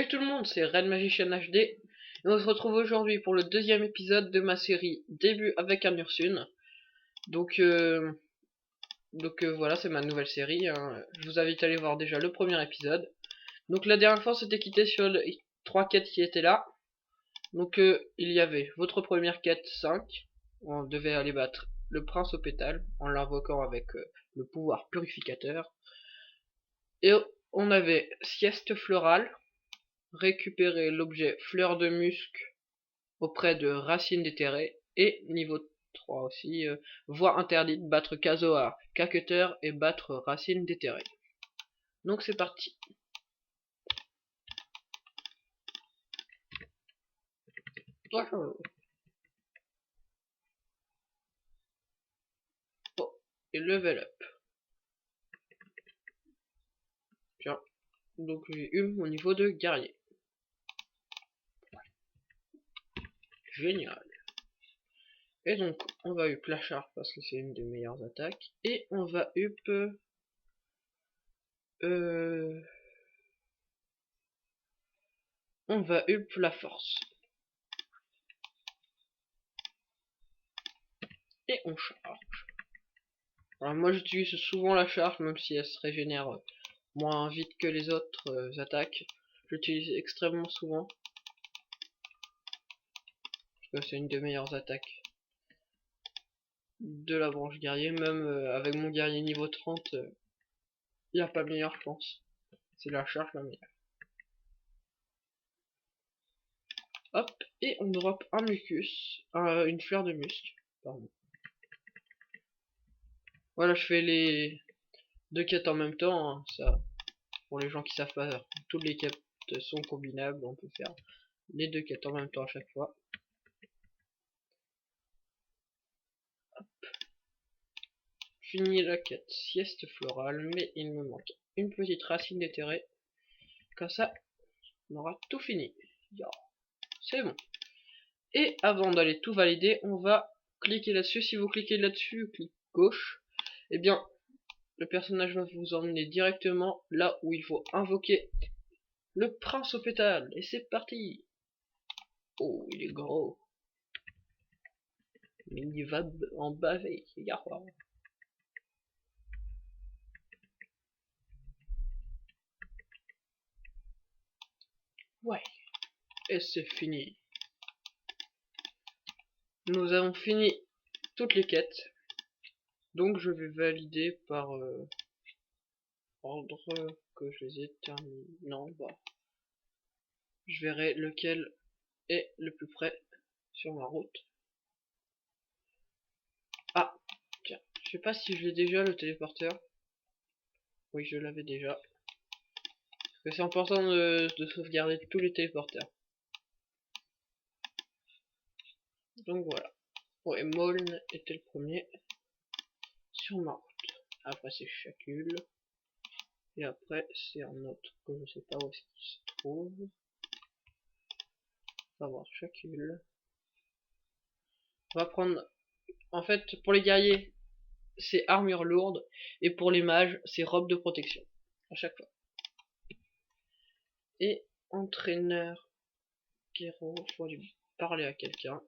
Salut tout le monde, c'est Red Magician HD et on se retrouve aujourd'hui pour le deuxième épisode de ma série Début avec un Ursune. Voilà, c'est ma nouvelle série, hein. Je vous invite à aller voir déjà le premier épisode. Donc la dernière fois on s'était quitté sur les 3 quêtes qui étaient là. Il y avait votre première quête 5, où on devait aller battre le prince au pétale en l'invoquant avec le pouvoir purificateur. Et on avait sieste florale, récupérer l'objet fleur de musc auprès de Racine déterrée, et niveau 3 aussi, voie interdite, battre Kazoa, Kaketer et battre Racine déterrée. Donc c'est parti. Oh, et level up. Tiens, donc j'ai eu mon niveau de guerrier. Génial. Et donc on va up la charge parce que c'est une des meilleures attaques. Et on va up la force. Et on charge. Alors moi j'utilise souvent la charge, même si elle se régénère moins vite que les autres attaques. J'utilise extrêmement souvent. Parce que c'est une des meilleures attaques de la branche guerrier. Même avec mon guerrier niveau 30, il n'y a pas meilleur, je pense. C'est la charge la meilleure. Hop, et on drop un mucus, une fleur de musc. Pardon. Voilà, je fais les deux quêtes en même temps, hein, ça. Pour les gens qui savent pas, toutes les quêtes sont combinables, on peut faire les deux quêtes en même temps à chaque fois. Hop. Fini la quête sieste florale, mais il me manque une petite racine déterrée. Comme ça, on aura tout fini. C'est bon. Et avant d'aller tout valider, on va cliquer là-dessus. Si vous cliquez là-dessus, clic gauche, et bien le personnage va vous emmener directement là où il faut invoquer le prince au pétale. Et c'est parti. Oh, il est gros. Mais il va en baver. Ouais. Et c'est fini. Nous avons fini toutes les quêtes. Donc je vais valider par ordre que je les ai terminés. Non, bah. Je verrai lequel est le plus près sur ma route. Ah, tiens, je sais pas si je l'ai déjà le téléporteur. Oui, je l'avais déjà. Parce que c'est important de sauvegarder tous les téléporteurs. Donc voilà. Ouais, Moln était le premier sur ma route. Après c'est Chacule. Et après c'est un autre que je sais pas où est-ce qu'il se trouve. On va voir Chacule. On va prendre... En fait, pour les guerriers, c'est armure lourde. Et pour les mages, c'est robe de protection. À chaque fois. Et entraîneur Kero, faut lui parler à quelqu'un.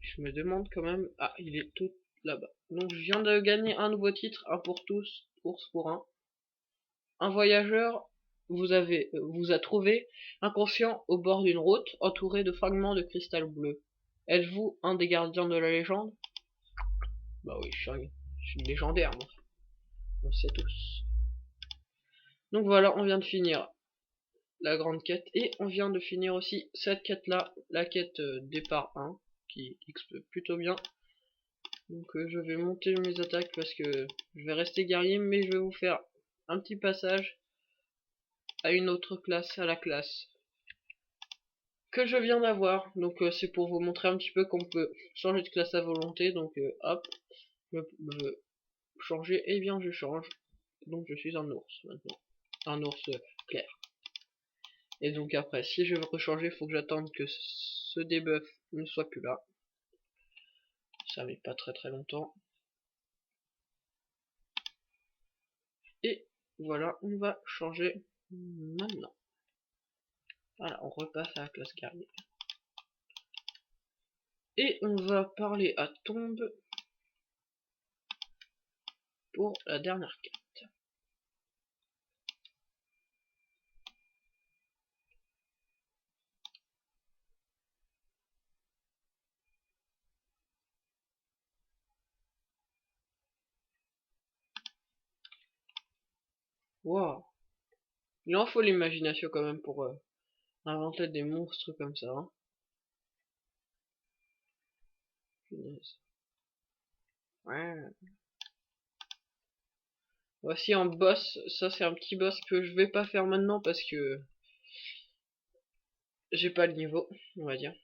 Je me demande quand même... Ah, il est tout là-bas. Donc je viens de gagner un nouveau titre, un pour tous, ours pour un. Un voyageur vous a trouvé inconscient au bord d'une route, entouré de fragments de cristal bleu. Êtes-vous un des gardiens de la légende? Bah oui, je suis légendaire, moi. On le sait tous. Donc voilà, on vient de finir la grande quête, et on vient de finir aussi cette quête là, la quête départ 1, qui XP plutôt bien. Donc je vais monter mes attaques parce que je vais rester guerrier, mais je vais vous faire un petit passage à une autre classe, à la classe que je viens d'avoir. Donc c'est pour vous montrer un petit peu qu'on peut changer de classe à volonté. Donc hop, je veux changer, et bien je change. Donc je suis un ours maintenant, un ours clair. Et donc après, si je veux rechanger, il faut que j'attende que ce debuff ne soit plus là. Ça met pas très longtemps. Et voilà, on va changer maintenant. Voilà, on repasse à la classe guerrier. Et on va parler à Tombe pour la dernière carte. Waouh, il en faut l'imagination quand même pour inventer des monstres comme ça. Hein. Ouais. Voici un boss, ça c'est un petit boss que je vais pas faire maintenant parce que j'ai pas le niveau, on va dire.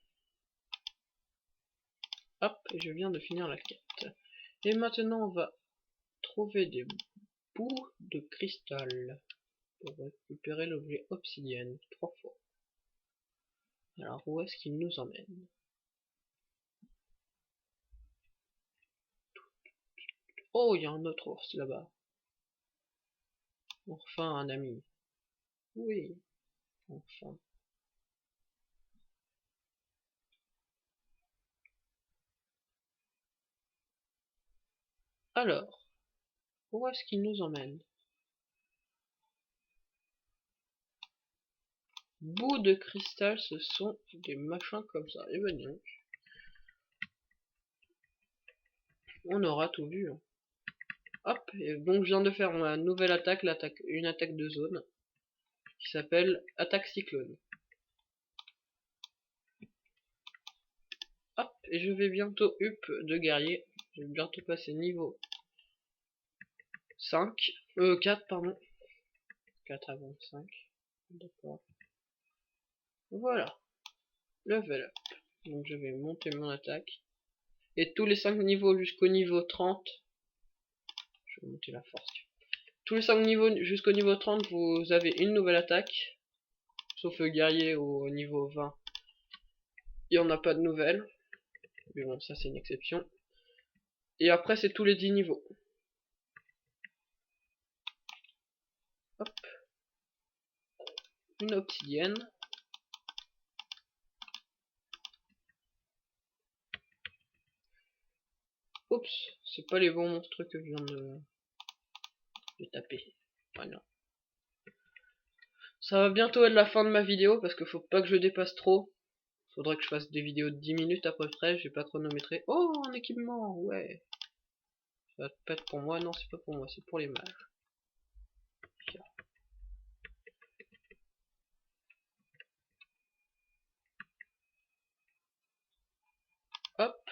Hop, et je viens de finir la quête. Et maintenant on va trouver des bouts de cristal pour récupérer l'objet obsidienne 3 fois. Alors où est-ce qu'il nous emmène? Oh, il y a un autre ours là-bas. Enfin un ami. Oui, enfin. Alors, où est-ce qu'il nous emmène? Bouts de cristal, ce sont des machins comme ça. Et ben donc, on aura tout vu. Hein. Hop, et donc je viens de faire ma nouvelle attaque, une attaque de zone, qui s'appelle attaque cyclone. Hop, et je vais bientôt up de guerrier. Je vais bientôt passer niveau 5, 4 pardon. 4 avant 5. D'accord. Voilà, level up. Donc je vais monter mon attaque. Et tous les 5 niveaux jusqu'au niveau 30, je vais monter la force. Tous les 5 niveaux jusqu'au niveau 30, vous avez une nouvelle attaque. Sauf le guerrier au niveau 20. Il n'y en a pas de nouvelles. Mais bon, ça c'est une exception. Et après c'est tous les 10 niveaux. Hop. Une obsidienne. Oups, c'est pas les bons monstres que je viens de taper. Voilà. Ça va bientôt être la fin de ma vidéo parce qu'il faut pas que je dépasse trop. Faudrait que je fasse des vidéos de 10 minutes à peu près, j'ai pas chronométré. Oh, un équipement, ouais. Ça va pas être pour moi, non c'est pas pour moi, c'est pour les mages. Hop,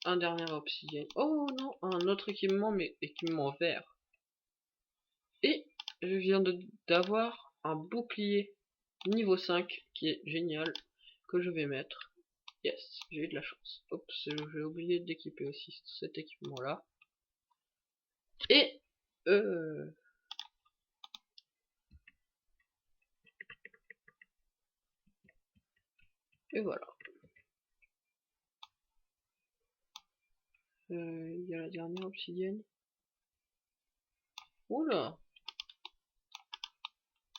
un dernier obsidienne. Oh non, un autre équipement, mais équipement vert. Et je viens d'avoir un bouclier niveau 5 qui est génial, que je vais mettre. Yes, j'ai eu de la chance. Oups, j'ai oublié d'équiper aussi cet équipement là. Et voilà. Il y a la dernière obsidienne. Oula,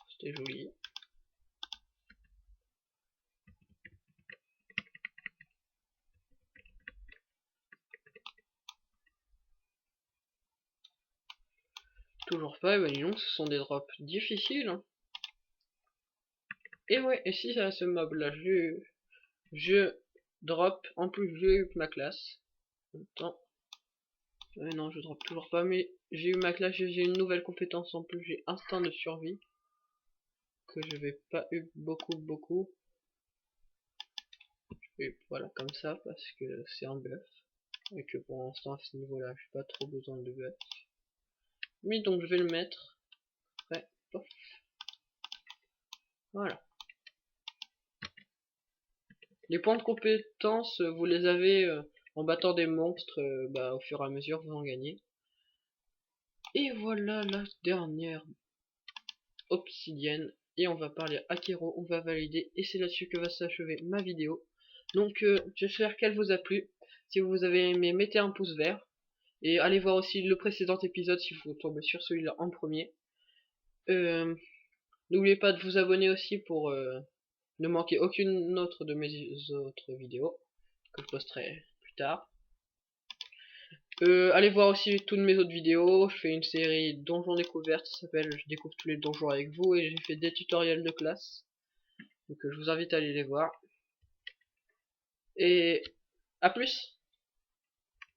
c'était joli. Toujours pas, bah dis donc, ce sont des drops difficiles. Hein. Et ouais, et si ça ce mob là, je drop, en plus j'ai eu ma classe. Attends. Non, je drop toujours pas, mais j'ai eu ma classe, j'ai une nouvelle compétence en plus, j'ai instinct de survie. Que je vais pas eu beaucoup. Et voilà, comme ça, parce que c'est un buff. Et que pour l'instant, à ce niveau-là, j'ai pas trop besoin de buff. Mais donc, je vais le mettre. Ouais, pof. Voilà. Les points de compétence, vous les avez en battant des monstres, au fur et à mesure, vous en gagnez. Et voilà la dernière obsidienne. Et on va parler à Kero, on va valider. Et c'est là-dessus que va s'achever ma vidéo. Donc, j'espère qu'elle vous a plu. Si vous avez aimé, mettez un pouce vert. Et allez voir aussi le précédent épisode si vous tombez sur celui-là en premier. N'oubliez pas de vous abonner aussi pour ne manquer aucune autre de mes autres vidéos que je posterai plus tard. Allez voir aussi toutes mes autres vidéos. Je fais une série donjons découvertes, ça s'appelle Je découvre tous les donjons avec vous, et j'ai fait des tutoriels de classe. Donc je vous invite à aller les voir. Et à plus!